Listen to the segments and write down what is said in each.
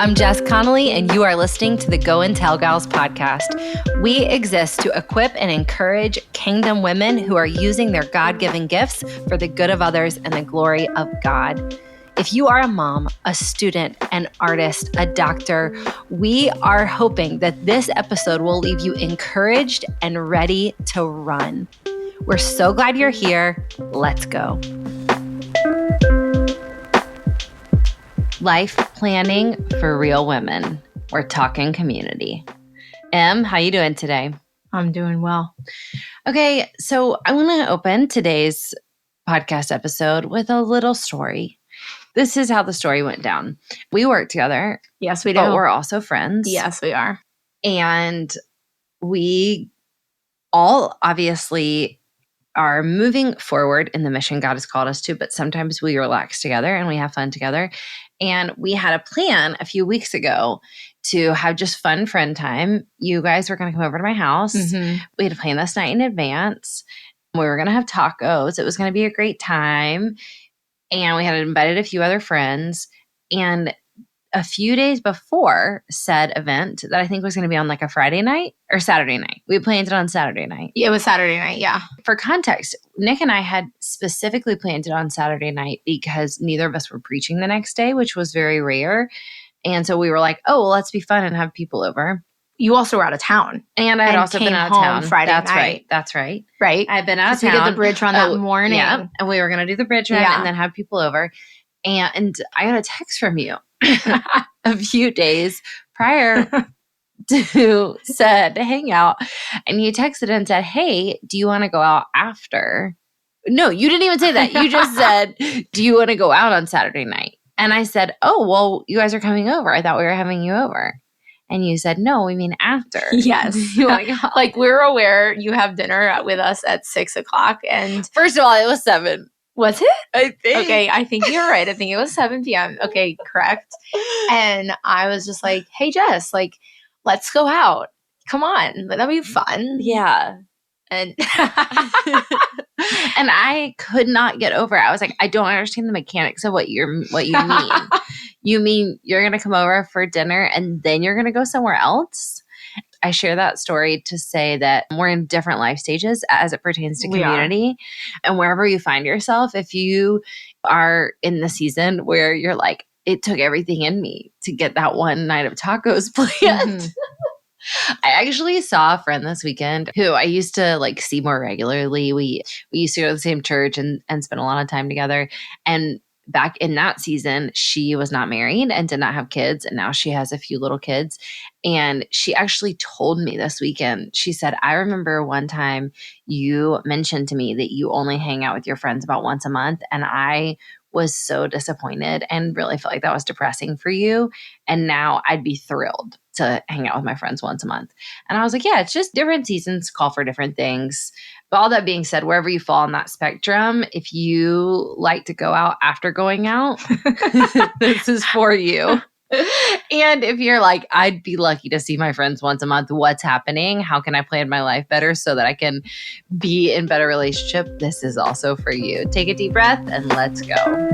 I'm Jess Connolly, and you are listening to the Go and Tell Gals podcast. We exist to equip and encourage kingdom women who are using their God-given gifts for the good of others and the glory of God. If you are a mom, a student, an artist, a doctor, we are hoping that this episode will leave you encouraged and ready to run. We're so glad you're here. Let's go. Life planning for real women. We're talking community. Em, how you doing today? I'm doing well. Okay, so I want to open today's podcast episode with a little story. This is how the story went down. We work together. Yes, we do. But we're also friends. Yes, we are. And we all obviously are moving forward in the mission God has called us to, but sometimes we relax together and we have fun together. And we had a plan a few weeks ago to have just fun friend time. You guys were going to come over to my house. Mm-hmm. We had to plan this night in advance. We were going to have tacos. It was going to be a great time. And we had invited a few other friends. And a few days before said event that I think was going to be on like a Friday night or Saturday night. We planned it on Saturday night. It was Saturday night, yeah. For context, Nick and I had specifically planned it on Saturday night because neither of us were preaching the next day, which was very rare. And so we were like, oh, well, let's be fun and have people over. You also were out of town. And I had also been out of town. Friday That's night. right. That's right. Right. I've been out of town. We did the bridge run that morning. Yeah. And we were going to do the bridge run and then have people over. And I got a text from you a few days prior to said hang out. And you texted and said, hey, do you want to go out after? No, you didn't even say that. You just said, do you want to go out on Saturday night? And I said, oh, well, you guys are coming over. I thought we were having you over. And you said, no, we mean after. Yes. You want to go? Like, we're aware you have dinner with us at 6:00. And first of all, it was 7. Was it? I think. Okay, I think you're right. I think it was 7 p.m. Okay, correct. And I was just like, hey, Jess, like, let's go out. Come on. That'll be fun. Yeah. And and I could not get over it. I was like, I don't understand the mechanics of what you mean. You mean you're going to come over for dinner and then you're going to go somewhere else? I share that story to say that we're in different life stages as it pertains to community. And wherever you find yourself, if you are in the season where you're like, it took everything in me to get that one night of tacos planned. Mm-hmm. I actually saw a friend this weekend who I used to like see more regularly. We used to go to the same church and spend a lot of time together. And back in that season, she was not married and did not have kids. And now she has a few little kids. And she actually told me this weekend, she said, I remember one time you mentioned to me that you only hang out with your friends about once a month. And I was so disappointed and really felt like that was depressing for you. And now I'd be thrilled to hang out with my friends once a month. And I was like, yeah, it's just different seasons call for different things. But all that being said, wherever you fall on that spectrum, if you like to go out after going out, this is for you. And if you're like, I'd be lucky to see my friends once a month, what's happening? How can I plan my life better so that I can be in better relationship? This is also for you. Take a deep breath and let's go.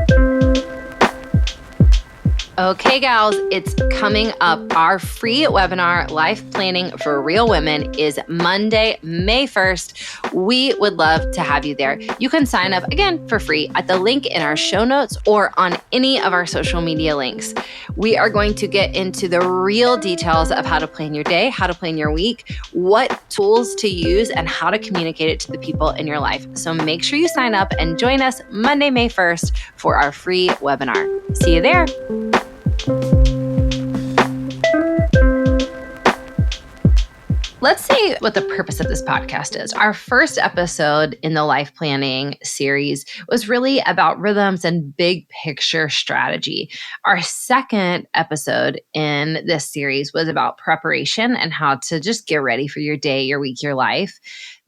Okay, gals, it's coming up. Our free webinar, Life Planning for Real Women, is Monday, May 1st. We would love to have you there. You can sign up, again, for free at the link in our show notes or on any of our social media links. We are going to get into the real details of how to plan your day, how to plan your week, what tools to use, and how to communicate it to the people in your life. So make sure you sign up and join us Monday, May 1st for our free webinar. See you there. Let's see what the purpose of this podcast is. Our first episode in the life planning series was really about rhythms and big picture strategy. Our second episode in this series was about preparation and how to just get ready for your day, your week, your life.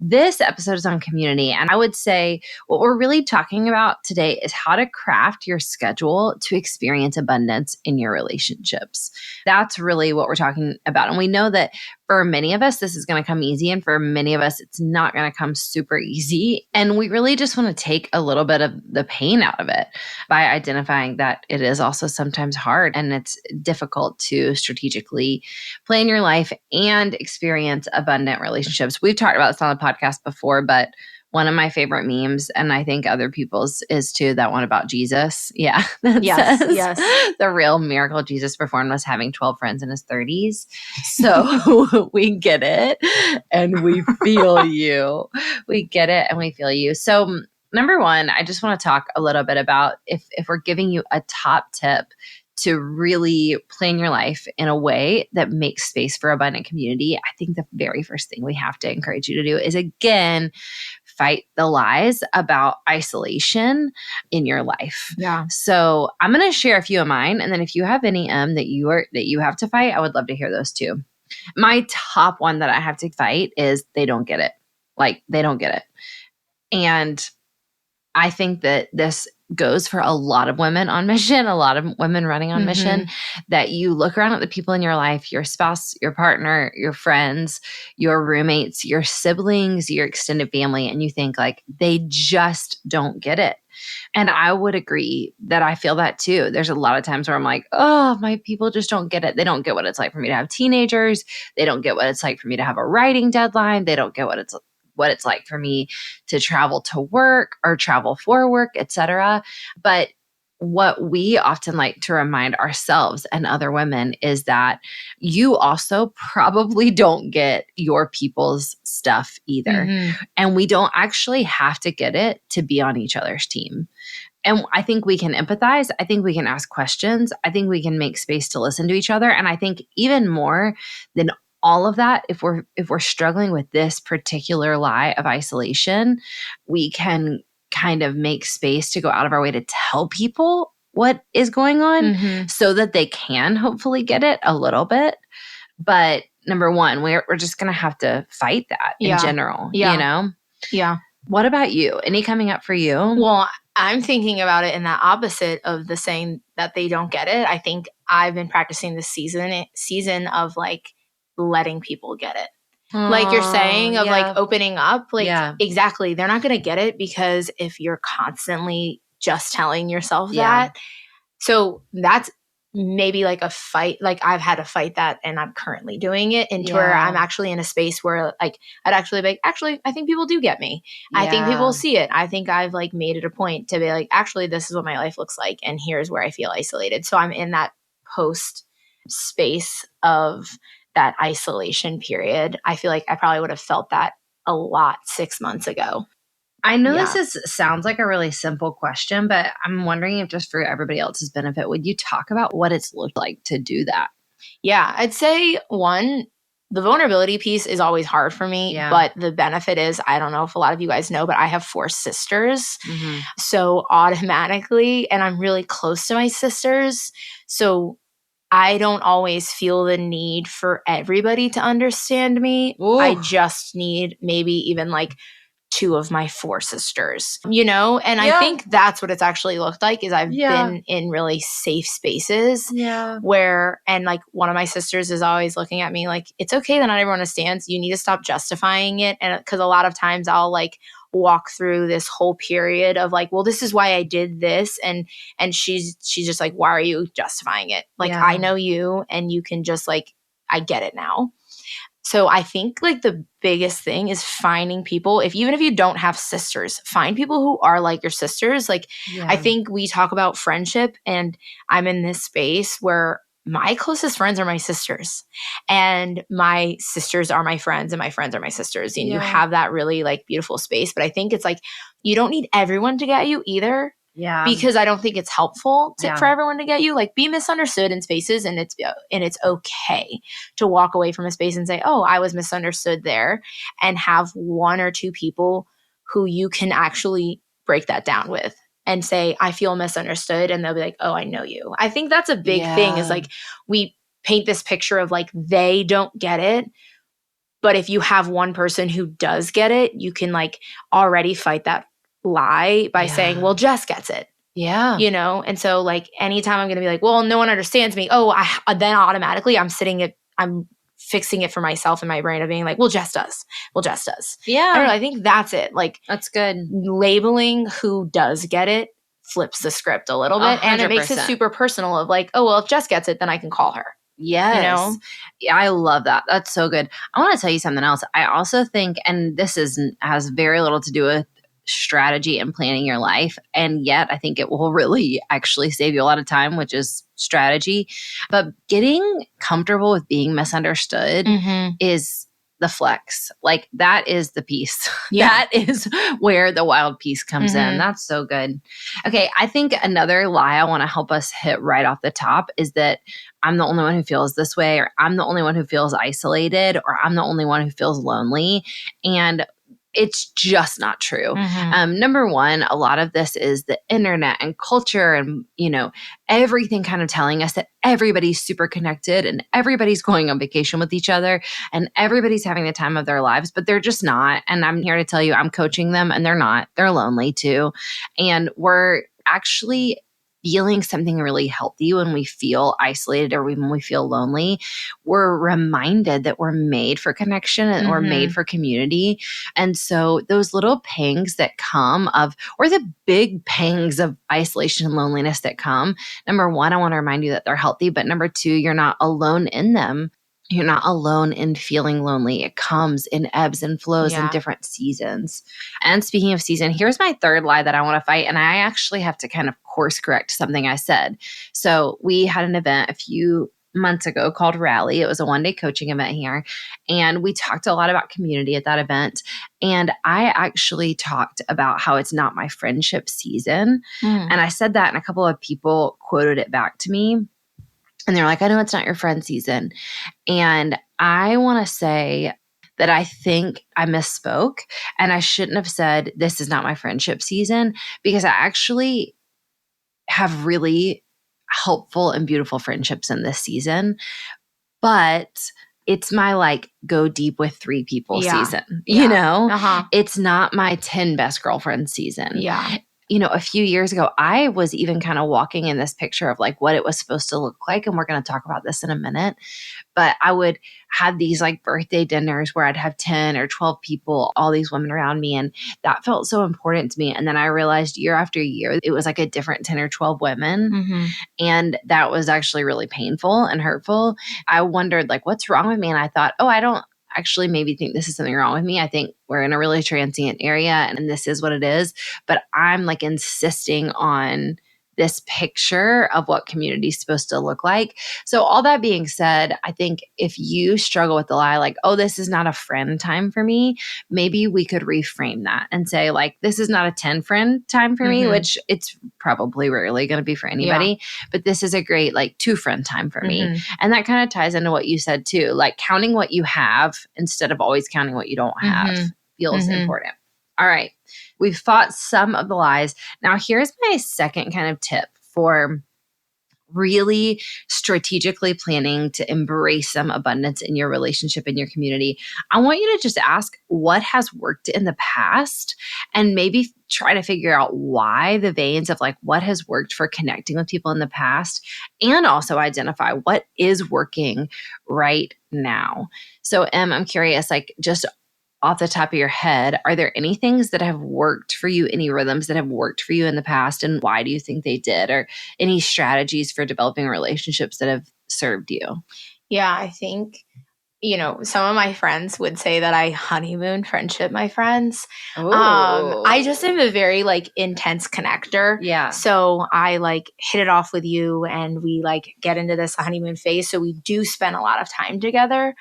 This episode is on community. And I would say what we're really talking about today is how to craft your schedule to experience abundance in your relationships. That's really what we're talking about. And we know that for many of us, this is going to come easy. And for many of us, it's not going to come super easy. And we really just want to take a little bit of the pain out of it by identifying that it is also sometimes hard and it's difficult to strategically plan your life and experience abundant relationships. We've talked about this on the podcast before, but one of my favorite memes, and I think other people's is too, that one about Jesus. Yeah. Yes. The real miracle Jesus performed was having 12 friends in his 30s. So we get it and we feel you. We get it and we feel you. So number one, I just want to talk a little bit about if we're giving you a top tip to really plan your life in a way that makes space for abundant community, I think the very first thing we have to encourage you to do is, again, fight the lies about isolation in your life. Yeah. So I'm going to share a few of mine, and then if you have any that you have to fight, I would love to hear those too. My top one that I have to fight is they don't get it. Like, they don't get it. And I think that this goes for a lot of women on mission, a lot of women running on mission, that you look around at the people in your life, your spouse, your partner, your friends, your roommates, your siblings, your extended family, and you think like they just don't get it. And I would agree that I feel that too. There's a lot of times where I'm like, oh, my people just don't get it. They don't get what it's like for me to have teenagers. They don't get what it's like for me to have a writing deadline. They don't get what it's like for me to travel to work or travel for work, etc. But what we often like to remind ourselves and other women is that you also probably don't get your people's stuff either. And we don't actually have to get it to be on each other's team. And I think we can empathize. I think we can ask questions. I think we can make space to listen to each other. And I think even more than all of that, if we're struggling with this particular lie of isolation, we can kind of make space to go out of our way to tell people what is going on so that they can hopefully get it a little bit. But number one, we're just going to have to fight that in general, you know? Yeah. What about you? Any coming up for you? Well, I'm thinking about it in the opposite of the saying that they don't get it. I think I've been practicing this season of like letting people get it. Like you're saying of like opening up, like exactly. They're not going to get it because if you're constantly just telling yourself that. So that's maybe like a fight. Like I've had to fight that and I'm currently doing it into where I'm actually in a space where like I'd actually be like, actually, I think people do get me. I think people see it. I think I've like made it a point to be like, actually, this is what my life looks like. And here's where I feel isolated. So I'm in that post space of that isolation period. I feel like I probably would have felt that a lot 6 months ago. I know this sounds like a really simple question, but I'm wondering if just for everybody else's benefit, would you talk about what it's looked like to do that? Yeah, I'd say one, the vulnerability piece is always hard for me, but the benefit is, I don't know if a lot of you guys know, but I have 4 sisters. So automatically, and I'm really close to my sisters. So I don't always feel the need for everybody to understand me. Ooh. I just need maybe even like 2 of my 4 sisters, you know? And I think that's what it's actually looked like is I've been in really safe spaces where, and like one of my sisters is always looking at me like, it's okay that not everyone understands. You need to stop justifying it. And because a lot of times I'll like walk through this whole period of like, well, this is why I did this. And she's just like, why are you justifying it? Like, I know you and you can just like, I get it now. So I think like the biggest thing is finding people, even if you don't have sisters, find people who are like your sisters. Like I think we talk about friendship and I'm in this space where my closest friends are my sisters and my sisters are my friends and my friends are my sisters. And you have that really like beautiful space. But I think it's like, you don't need everyone to get you either. Yeah. Because I don't think it's helpful for everyone to get you. Like be misunderstood in spaces and it's okay to walk away from a space and say, oh, I was misunderstood there, and have 1 or 2 people who you can actually break that down with and say, I feel misunderstood. And they'll be like, oh, I know you. I think that's a big thing is like we paint this picture of like, they don't get it But if you have one person who does get it, you can like already fight that lie by saying, well, Jess gets it. Yeah. You know? And so like anytime I'm going to be like, well, no one understands me. Oh, then automatically I'm fixing it for myself in my brain of being like, well, Jess does. Well, Jess does. Yeah. I don't know. I think that's it. Like that's good. Labeling who does get it flips the script a little bit. 100%. And it makes it super personal of like, oh, well, if Jess gets it, then I can call her. Yes. You know? Yeah, I love that. That's so good. I want to tell you something else. I also think, and this has very little to do with strategy and planning your life, and yet I think it will really actually save you a lot of time, which is strategy. But getting comfortable with being misunderstood is the flex. Like that is the piece. Yeah. That is where the wild piece comes in. That's so good. Okay. I think another lie I want to help us hit right off the top is that I'm the only one who feels this way, or I'm the only one who feels isolated, or I'm the only one who feels lonely. And it's just not true. Number one, a lot of this is the internet and culture and, everything kind of telling us that everybody's super connected and everybody's going on vacation with each other and everybody's having the time of their lives, but they're just not. And I'm here to tell you, I'm coaching them and they're not. They're lonely too. And we're actually feeling something really healthy when we feel isolated or when we feel lonely. We're reminded that we're made for connection and we're made for community. And so those little pangs that come or the big pangs of isolation and loneliness that come, number one, I want to remind you that they're healthy, but number two, you're not alone in them. You're not alone in feeling lonely. It comes in ebbs and flows in different seasons. And speaking of season, here's my third lie that I want to fight. And I actually have to kind of course correct something I said. So we had an event a few months ago called Rally. It was a one-day coaching event here. And we talked a lot about community at that event. And I actually talked about how it's not my friendship season. And I said that and a couple of people quoted it back to me. And they're like, I know it's not your friend season. And I want to say that I think I misspoke and I shouldn't have said this is not my friendship season, because I actually have really helpful and beautiful friendships in this season. But it's my like go deep with 3 people season, It's not my 10 best girlfriends season. Yeah. A few years ago, I was even kind of walking in this picture of like what it was supposed to look like. And we're going to talk about this in a minute. But I would have these like birthday dinners where I'd have 10 or 12 people, all these women around me. And that felt so important to me. And then I realized year after year, it was like a different 10 or 12 women. And that was actually really painful and hurtful. I wondered like, what's wrong with me? And I thought, I don't actually maybe think this is something wrong with me. I think we're in a really transient area and this is what it is. But I'm like insisting on this picture of what community is supposed to look like. So all that being said, I think if you struggle with the lie, like, oh, this is not a friend time for me, maybe we could reframe that and say like, this is not a 10 friend time for me, which it's probably rarely going to be for anybody, but this is a great like 2 friend time for me. And that kind of ties into what you said too, like counting what you have instead of always counting what you don't have feels important. All right. We've fought some of the lies. Now, here's my second kind of tip for really strategically planning to embrace some abundance in your relationship, in your community. I want you to just ask what has worked in the past and maybe try to figure out why, the veins of like what has worked for connecting with people in the past, and also identify what is working right now. So, I'm curious, like just off the top of your head, are there any things that have worked for you, any rhythms that have worked for you in the past, and why do you think they did? Or any strategies for developing relationships that have served you? Yeah, I think, some of my friends would say that I honeymoon friendship my friends. I just am a very like intense connector. Yeah. So I like hit it off with you and we like get into this honeymoon phase. So we do spend a lot of time together.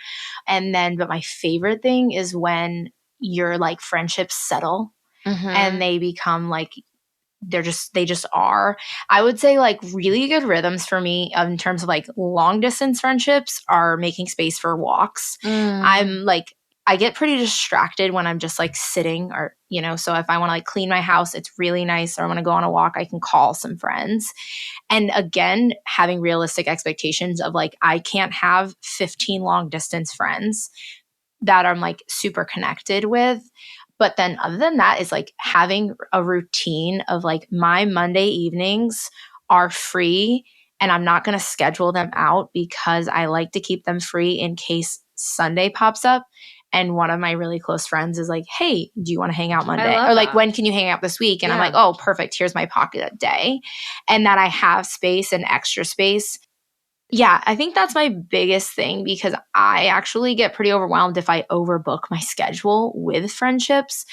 And then, but my favorite thing is when your like friendships settle and they become like, they just are. I would say like really good rhythms for me in terms of like long distance friendships are making space for walks. I'm like, I get pretty distracted when I'm just like sitting or, so if I want to like clean my house, it's really nice. Or I want to go on a walk, I can call some friends. And again, having realistic expectations of like, I can't have 15 long distance friends that I'm like super connected with. But then other than that is like having a routine of like my Monday evenings are free and I'm not going to schedule them out because I like to keep them free in case Sunday pops up. And one of my really close friends is like, hey, do you want to hang out Monday? Or like, when can you hang out this week? And I'm like, oh, perfect. Here's my pocket day. And that I have space and extra space. Yeah, I think that's my biggest thing because I actually get pretty overwhelmed if I overbook my schedule with friendships.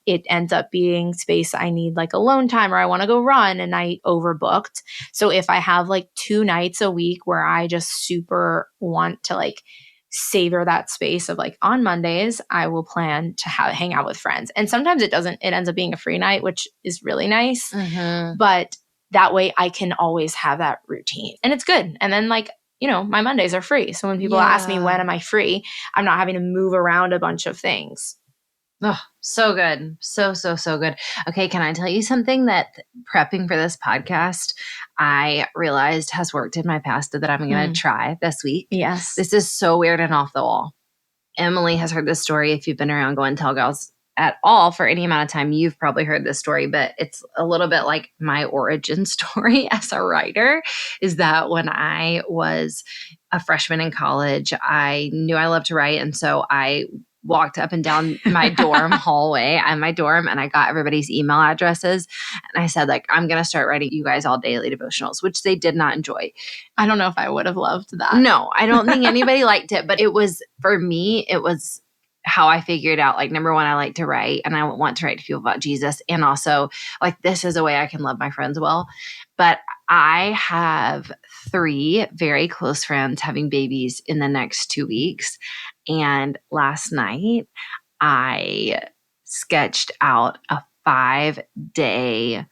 It ends up being space I need like alone time or I want to go run and I overbooked. So if I have like 2 nights a week where I just super want to like savor that space of like on Mondays, I will plan to hang out with friends. And sometimes it ends up being a free night, which is really nice. But that way I can always have that routine and it's good. And then like, you know, my Mondays are free. So when people ask me when am I free, I'm not having to move around a bunch of things. Oh, so good. So good. Okay. Can I tell you something that prepping for this podcast, I realized has worked in my past that I'm going to try this week? Yes. This is so weird and off the wall. Emily has heard this story. If you've been around Go and Tell Gals at all for any amount of time, you've probably heard this story, but it's a little bit like my origin story as a writer is that when I was a freshman in college, I knew I loved to write. And so I walked up and down my dorm hallway and my dorm and I got everybody's email addresses. And I said, like, I'm going to start writing you guys all daily devotionals, which they did not enjoy. I don't know if I would have loved that. No, I don't think anybody liked it, but it was, for me, it was how I figured out, like, number one, I like to write and I want to write to people about Jesus. And also, like, this is a way I can love my friends well. But I have 3 very close friends having babies in the next 2 weeks. And last night, I sketched out a 5-day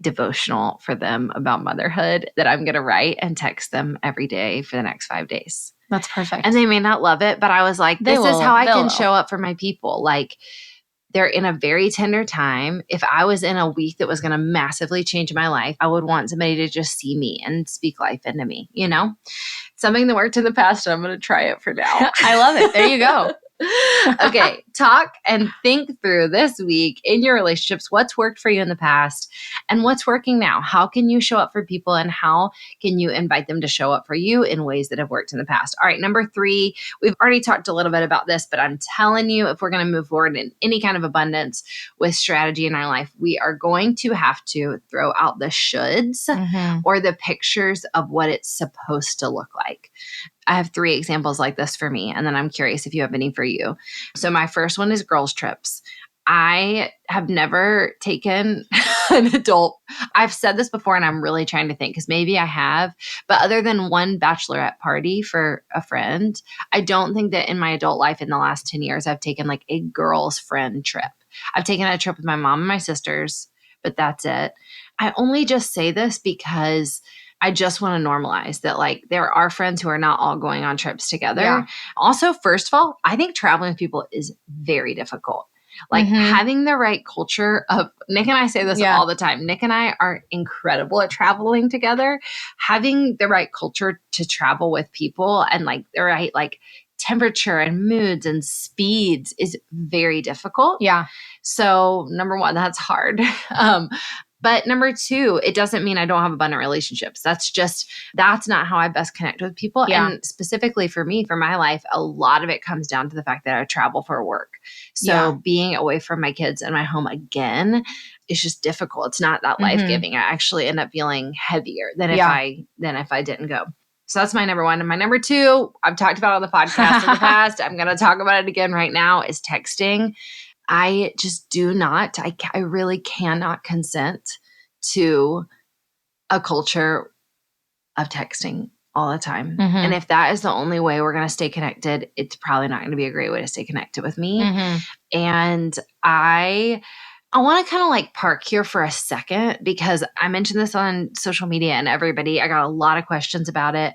devotional for them about motherhood that I'm going to write and text them every day for the next 5 days. That's perfect. And they may not love it, but I was like, this is how I can show up for my people. Like, they're in a very tender time. If I was in a week that was going to massively change my life, I would want somebody to just see me and speak life into me, you know? Something that worked in the past, and I'm going to try it for now. I love it. There you go. Okay, talk and think through this week in your relationships, what's worked for you in the past and what's working now. How can you show up for people and how can you invite them to show up for you in ways that have worked in the past? All right, number 3, we've already talked a little bit about this, but I'm telling you, if we're going to move forward in any kind of abundance with strategy in our life, we are going to have to throw out the shoulds or the pictures of what it's supposed to look like. I have 3 examples like this for me, and then I'm curious if you have any for you. So my first one is girls' trips. I have never taken an adult. I've said this before, and I'm really trying to think because maybe I have. But other than one bachelorette party for a friend, I don't think that in my adult life in the last 10 years, I've taken like a girls' friend trip. I've taken a trip with my mom and my sisters, but that's it. I only just say this because I just want to normalize that, like, there are friends who are not all going on trips together. Yeah. Also, first of all, I think traveling with people is very difficult. Like having the right culture of, Nick and I say this all the time. Nick and I are incredible at traveling together. Having the right culture to travel with people and like the right, like, temperature and moods and speeds is very difficult. Yeah. So number 1, that's hard. But number 2, it doesn't mean I don't have abundant relationships. That's not how I best connect with people. Yeah. And specifically for me, for my life, a lot of it comes down to the fact that I travel for work. So being away from my kids and my home again is just difficult. It's not that life-giving. I actually end up feeling heavier than if I didn't go. So that's my number 1. And my number 2, I've talked about on the podcast in the past. I'm going to talk about it again right now, is texting. I just I really cannot consent to a culture of texting all the time. And if that is the only way we're going to stay connected, it's probably not going to be a great way to stay connected with me. And I want to kind of like park here for a second because I mentioned this on social media and I got a lot of questions about it,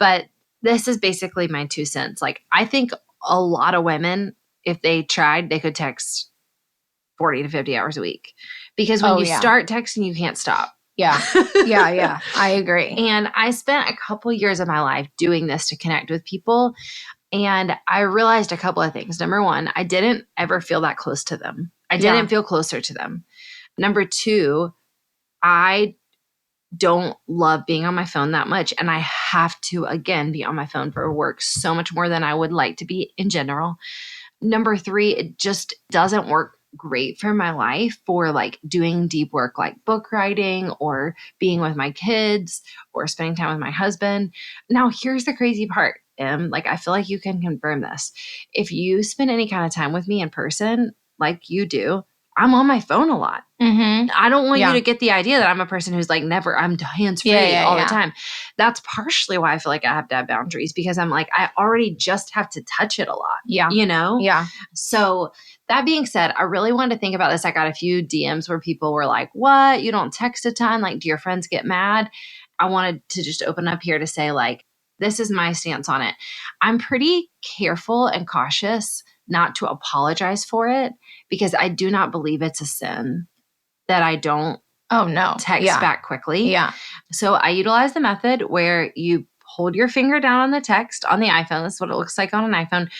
but this is basically my 2 cents. Like, I think a lot of women, if they tried, they could text 40 to 50 hours a week because when you start texting, you can't stop. Yeah. I agree. And I spent a couple years of my life doing this to connect with people. And I realized a couple of things. Number one, I didn't ever feel that close to them. I didn't feel closer to them. Number two, I don't love being on my phone that much. And I have to, again, be on my phone for work so much more than I would like to be in general. Number three, it just doesn't work great for my life for like doing deep work like book writing or being with my kids or spending time with my husband. Now, here's the crazy part. Like, I feel like you can confirm this. If you spend any kind of time with me in person, like you do, I'm on my phone a lot. Mm-hmm. I don't want you to get the idea that I'm a person who's like I'm hands-free all the time. That's partially why I feel like I have to have boundaries, because I'm like, I already just have to touch it a lot. Yeah. You know? Yeah. So that being said, I really wanted to think about this. I got a few DMs where people were like, what? You don't text a ton? Like, do your friends get mad? I wanted to just open up here to say, like, this is my stance on it. I'm pretty careful and cautious not to apologize for it, because I do not believe it's a sin that I don't text back quickly. Yeah. So I utilize the method where you hold your finger down on the text on the iPhone. This is what it looks like on an iPhone.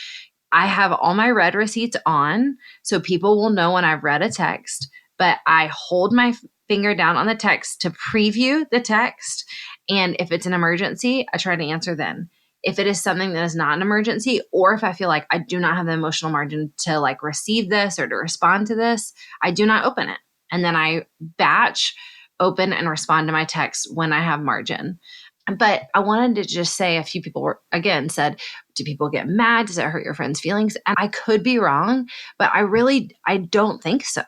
I have all my read receipts on, so people will know when I've read a text, but I hold my finger down on the text to preview the text. And if it's an emergency, I try to answer then. If it is something that is not an emergency, or if I feel like I do not have the emotional margin to like receive this or to respond to this, I do not open it. And then I batch, open, and respond to my text when I have margin. But I wanted to just say, a few people again said, do people get mad? Does it hurt your friends' feelings? And I could be wrong, but I don't think so.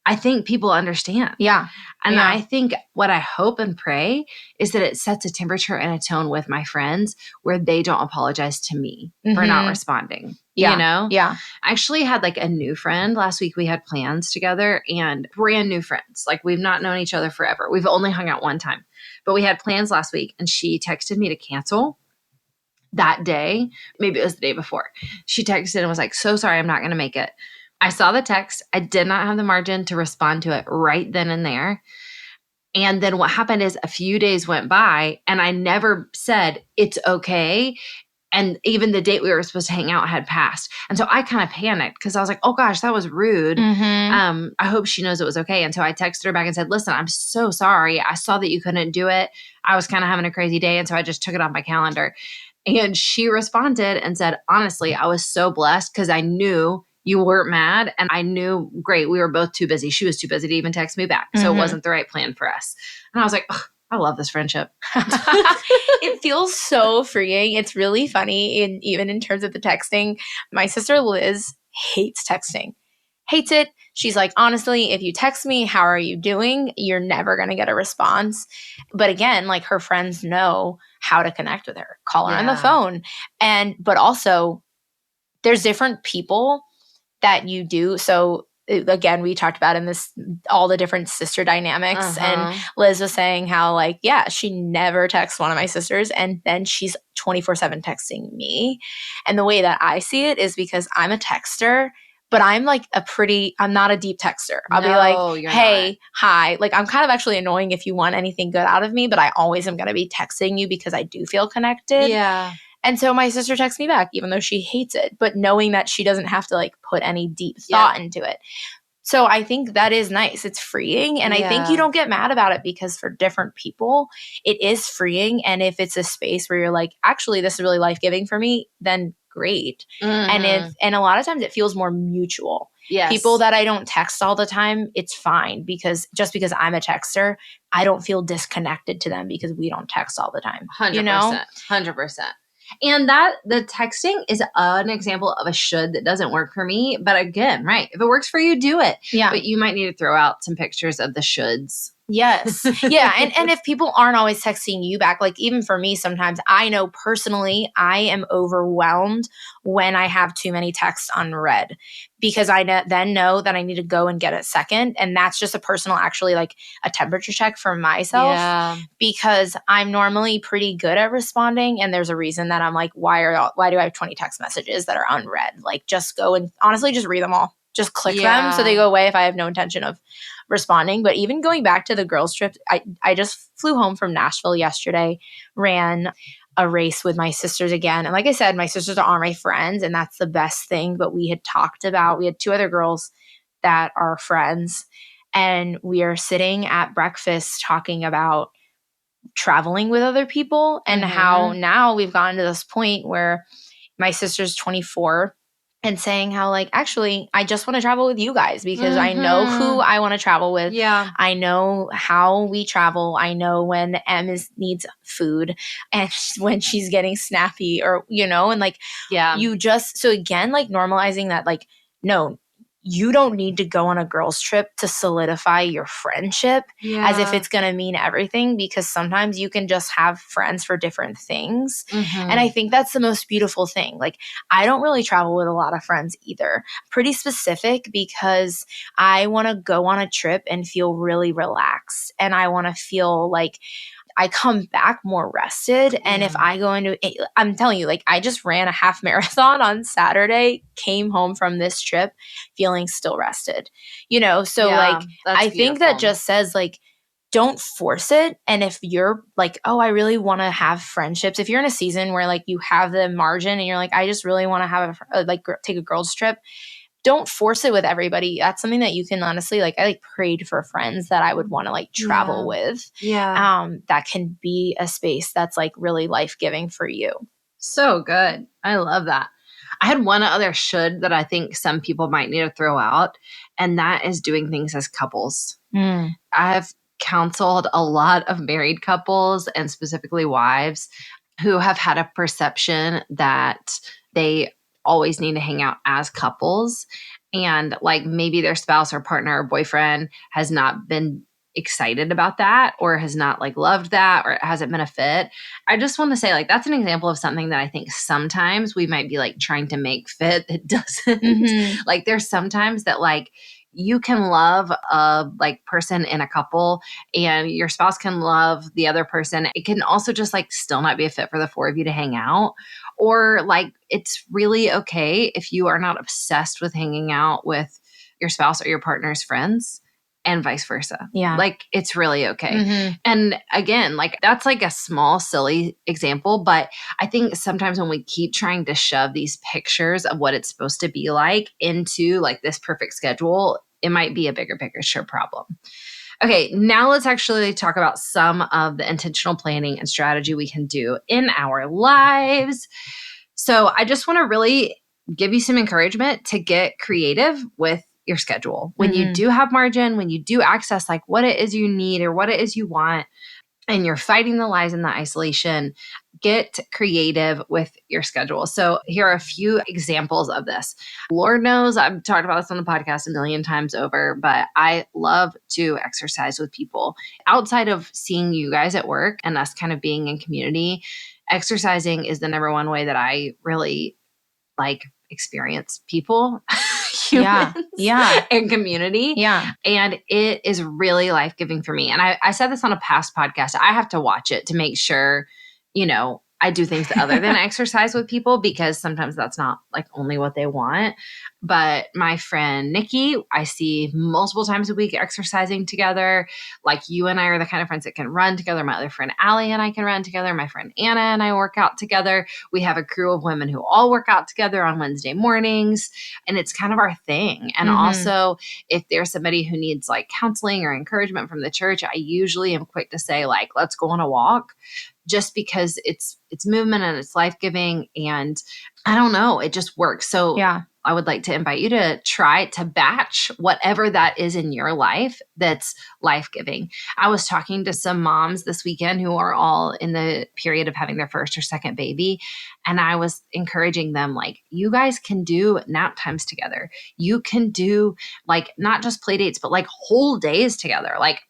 I think people understand. Yeah. And I think what I hope and pray is that it sets a temperature and a tone with my friends where they don't apologize to me for not responding. Yeah. You know? Yeah. I actually had like a new friend last week. We had plans together, and brand new friends. Like, we've not known each other forever. We've only hung out one time, but we had plans last week, and she texted me to cancel that day. Maybe it was the day before. She texted and was like, so sorry, I'm not going to make it. I saw the text. I did not have the margin to respond to it right then and there. And then what happened is a few days went by and I never said it's okay. And even the date we were supposed to hang out had passed. And so I kind of panicked because I was like, oh gosh, that was rude. I hope she knows it was okay. And so I texted her back and said, listen, I'm so sorry. I saw that you couldn't do it. I was kind of having a crazy day. And so I just took it off my calendar. And she responded and said, honestly, I was so blessed because I knew you weren't mad. And I knew, great, we were both too busy. She was too busy to even text me back. So it wasn't the right plan for us. And I was like, oh, I love this friendship. It feels so freeing. It's really funny. Even in terms of the texting, my sister Liz hates texting. Hates it. She's like, honestly, if you text me, how are you doing? You're never going to get a response. But again, like, her friends know how to connect with her. Call her on the phone. But also, there's different people that you do. So again, we talked about in this, all the different sister dynamics. And Liz was saying how, like, yeah, she never texts one of my sisters. And then she's 24/7 texting me. And the way that I see it is because I'm a texter, but I'm like I'm not a deep texter. I'll be like, hey, hi. Like, I'm kind of actually annoying if you want anything good out of me, but I always am going to be texting you because I do feel connected. Yeah. And so my sister texts me back, even though she hates it, but knowing that she doesn't have to like put any deep thought into it. So I think that is nice. It's freeing. And I think you don't get mad about it, because for different people, it is freeing. And if it's a space where you're like, actually, this is really life-giving for me, then great. And a lot of times it feels more mutual. Yes. People that I don't text all the time, it's fine, because just because I'm a texter, I don't feel disconnected to them because we don't text all the time. 100%. You know? 100%. And that the texting is an example of a should that doesn't work for me. But again, right, if it works for you, do it. Yeah. But you might need to throw out some pictures of the shoulds. Yes. Yeah. And if people aren't always texting you back, like, even for me, sometimes I know personally I am overwhelmed when I have too many texts unread, because I then know that I need to go and get a second. And that's just a personal, actually, like a temperature check for myself, because I'm normally pretty good at responding. And there's a reason that I'm like, why do I have 20 text messages that are unread? Like, just go and honestly just read them all. Just click them so they go away if I have no intention of responding. But even going back to the girls trip, I just flew home from Nashville yesterday, ran a race with my sisters again. And like I said, my sisters are my friends and that's the best thing. But we had talked about, we had 2 other girls that are friends and we are sitting at breakfast talking about traveling with other people and how now we've gotten to this point where my sister's 24 and saying how like, actually, I just want to travel with you guys because I know who I want to travel with. Yeah. I know how we travel. I know when needs food and when she's getting snappy or, and like, you just, so again, like normalizing that, like, no, you don't need to go on a girls trip to solidify your friendship as if it's going to mean everything because sometimes you can just have friends for different things. And I think that's the most beautiful thing. Like, I don't really travel with a lot of friends either. Pretty specific because I want to go on a trip and feel really relaxed. And I want to feel like I come back more rested. And if I go into, I'm telling you, like I just ran a half marathon on Saturday, came home from this trip feeling still rested, So like, I think that just says like, don't force it. And if you're like, oh, I really want to have friendships. If you're in a season where like you have the margin and you're like, I just really want to have take a girls trip. Don't force it with everybody. That's something that you can honestly, like, I like prayed for friends that I would want to like travel with. Yeah. That can be a space that's like really life-giving for you. So good. I love that. I had one other should that I think some people might need to throw out, and that is doing things as couples. I've counseled a lot of married couples and specifically wives who have had a perception that they always need to hang out as couples. And like maybe their spouse or partner or boyfriend has not been excited about that or has not like loved that or it hasn't been a fit. I just want to say like that's an example of something that I think sometimes we might be like trying to make fit that doesn't. Like there's sometimes that like you can love a like person in a couple and your spouse can love the other person. It can also just like still not be a fit for the 4 of you to hang out. Or like it's really okay if you are not obsessed with hanging out with your spouse or your partner's friends and vice versa. Yeah. Like it's really okay. And again, like that's like a small, silly example, but I think sometimes when we keep trying to shove these pictures of what it's supposed to be like into like this perfect schedule, it might be a bigger picture problem. Okay, now let's actually talk about some of the intentional planning and strategy we can do in our lives. So I just want to really give you some encouragement to get creative with your schedule. When you do have margin, when you do access like what it is you need or what it is you want, and you're fighting the lies and the isolation, get creative with your schedule. So here are a few examples of this. Lord knows I've talked about this on the podcast a million times over, but I love to exercise with people. Outside of seeing you guys at work and us kind of being in community, exercising is the number one way that I really like experience people, humans, and community. And it is really life-giving for me. And I said this on a past podcast. I have to watch it to make sure, I do things other than exercise with people because sometimes that's not like only what they want. But my friend Nikki, I see multiple times a week exercising together. Like you and I are the kind of friends that can run together. My other friend Allie and I can run together. My friend Anna and I work out together. We have a crew of women who all work out together on Wednesday mornings. And it's kind of our thing. And also if there's somebody who needs like counseling or encouragement from the church, I usually am quick to say like, let's go on a walk. Just because it's movement and it's life-giving and I don't know, it just works. So I would like to invite you to try to batch whatever that is in your life that's life-giving. I was talking to some moms this weekend who are all in the period of having their first or second baby. And I was encouraging them, like, you guys can do nap times together. You can do like, not just play dates, but like whole days together. Like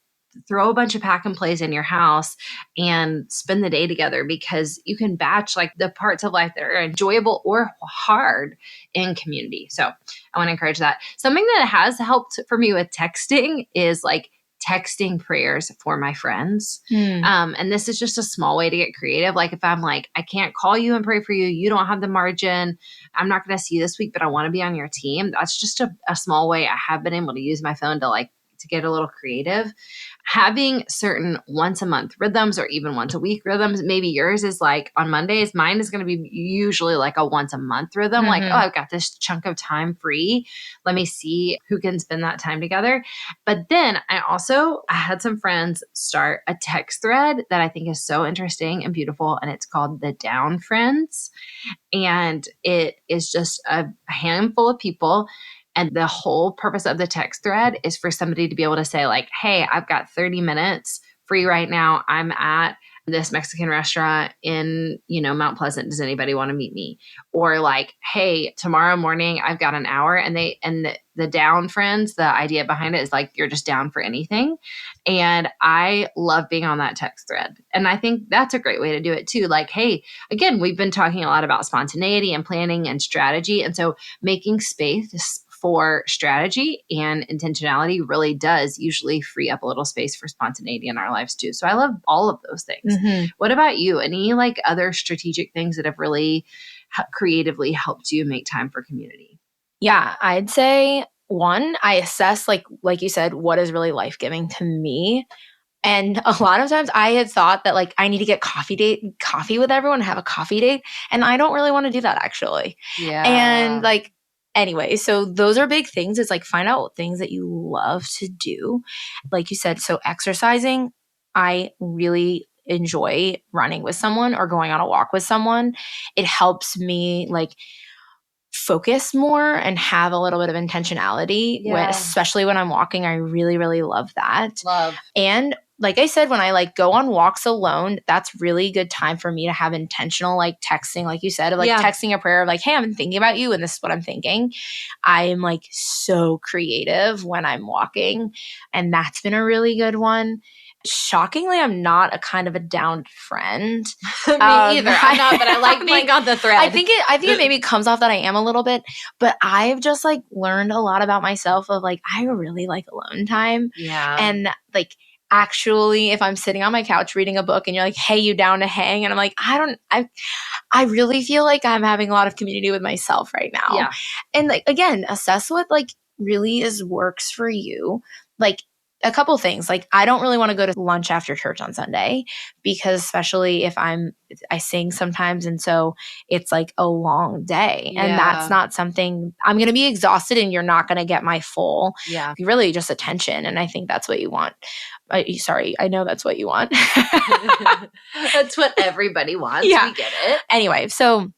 throw a bunch of pack and plays in your house and spend the day together because you can batch like the parts of life that are enjoyable or hard in community. So I want to encourage that. Something that has helped for me with texting is like texting prayers for my friends. And this is just a small way to get creative. Like if I'm like, I can't call you and pray for you. You don't have the margin. I'm not going to see you this week, but I want to be on your team. That's just a small way I have been able to use my phone to like to get a little creative. Having certain once a month rhythms or even once a week rhythms, maybe yours is like on Mondays, mine is going to be usually like a once a month rhythm. Like, oh, I've got this chunk of time free. Let me see who can spend that time together. But then I had some friends start a text thread that I think is so interesting and beautiful. And it's called the Down Friends. And it is just a handful of people. And the whole purpose of the text thread is for somebody to be able to say like, hey, I've got 30 minutes free right now. I'm at this Mexican restaurant in, Mount Pleasant. Does anybody want to meet me? Or like, hey, tomorrow morning I've got an hour. And the Down Friends, the idea behind it is like, you're just down for anything. And I love being on that text thread. And I think that's a great way to do it too. Like, hey, again, we've been talking a lot about spontaneity and planning and strategy. And so making space for strategy and intentionality really does usually free up a little space for spontaneity in our lives too. So I love all of those things. What about you? Any like other strategic things that have really creatively helped you make time for community? Yeah, I'd say one, I assess like you said, what is really life-giving to me. And a lot of times I had thought that like I need to get coffee with everyone, have a coffee date. And I don't really want to do that actually. Yeah. And like, anyway, so those are big things. It's like find out things that you love to do. Like you said, so exercising, I really enjoy running with someone or going on a walk with someone. It helps me like focus more and have a little bit of intentionality, especially when I'm walking. I really, really love that. And like I said, when I like go on walks alone, that's really good time for me to have intentional like texting, like you said, of like texting a prayer of like, hey, I'm thinking about you and this is what I'm thinking. I'm like so creative when I'm walking. And that's been a really good one. Shockingly, I'm not a kind of a downed friend. Me either. I'm not, but I like being on the thread. I think it maybe comes off that I am a little bit, but I've just like learned a lot about myself of like, I really like alone time. Yeah. And like, actually, if I'm sitting on my couch reading a book and you're like, hey, you down to hang? And I'm like, I really feel like I'm having a lot of community with myself right now. Yeah. And like, again, assess what like really works for you. Like, a couple things. Like, I don't really want to go to lunch after church on Sunday because especially if I sing sometimes. And so it's like a long day and that's not something I'm going to be exhausted and you're not going to get my full, really just attention. And I think that's what you want. Sorry, I know that's what you want. That's what everybody wants. Yeah. We get it. Anyway, so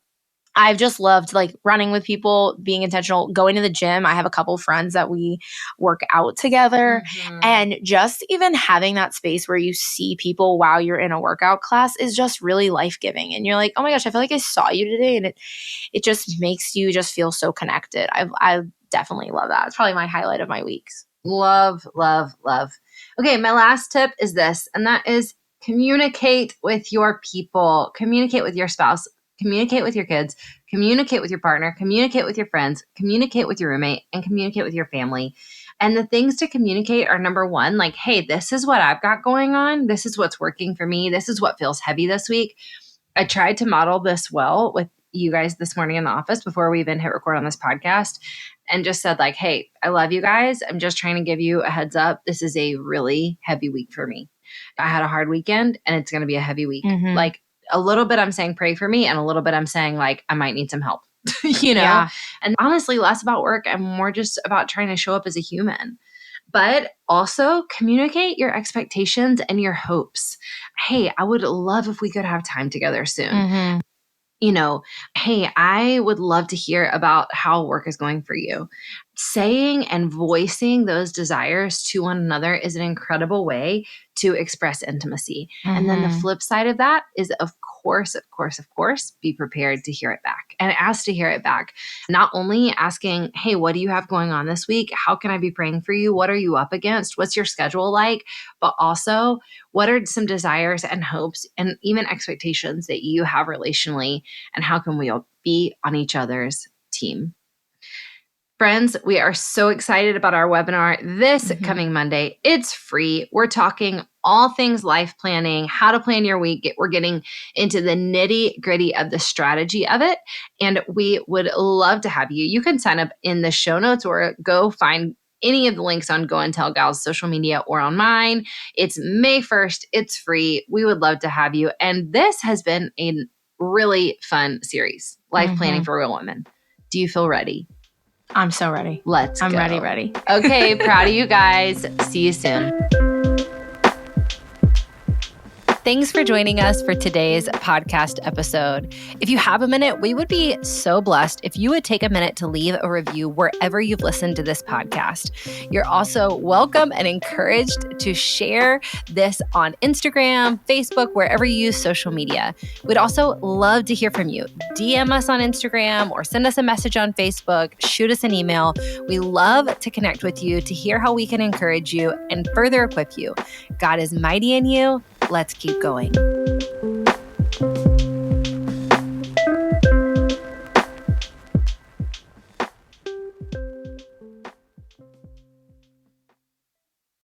I've just loved like running with people, being intentional, going to the gym. I have a couple friends that we work out together and just even having that space where you see people while you're in a workout class is just really life-giving. And you're like, oh my gosh, I feel like I saw you today. And it just makes you just feel so connected. I definitely love that. It's probably my highlight of my weeks. Love, love, love. Okay, my last tip is this, and that is communicate with your people, communicate with your spouse, communicate with your kids, communicate with your partner, communicate with your friends, communicate with your roommate, and communicate with your family. And the things to communicate are number one, like, hey, this is what I've got going on. This is what's working for me. This is what feels heavy this week. I tried to model this well with you guys this morning in the office before we even hit record on this podcast and just said like, hey, I love you guys. I'm just trying to give you a heads up. This is a really heavy week for me. I had a hard weekend and it's going to be a heavy week. Like, a little bit I'm saying pray for me and a little bit I'm saying like I might need some help, And honestly, less about work and more just about trying to show up as a human. But also communicate your expectations and your hopes. Hey, I would love if we could have time together soon. Hey, I would love to hear about how work is going for you. Saying and voicing those desires to one another is an incredible way to express intimacy. And then the flip side of that is, of course, be prepared to hear it back and ask to hear it back. Not only asking, hey, what do you have going on this week? How can I be praying for you? What are you up against? What's your schedule like? But also, what are some desires and hopes and even expectations that you have relationally? And how can we all be on each other's team? Friends, we are so excited about our webinar this coming Monday. It's free. We're talking all things life planning, how to plan your week. We're getting into the nitty gritty of the strategy of it. And we would love to have you. You can sign up in the show notes or go find any of the links on Go and Tell Gals social media or on mine. It's May 1st. It's free. We would love to have you. And this has been a really fun series, Life Planning for Real Women. Do you feel ready? I'm so ready. I'm go. ready. Okay, proud of you guys. See you soon. Thanks for joining us for today's podcast episode. If you have a minute, we would be so blessed if you would take a minute to leave a review wherever you've listened to this podcast. You're also welcome and encouraged to share this on Instagram, Facebook, wherever you use social media. We'd also love to hear from you. DM us on Instagram or send us a message on Facebook, shoot us an email. We love to connect with you to hear how we can encourage you and further equip you. God is mighty in you. Let's keep going.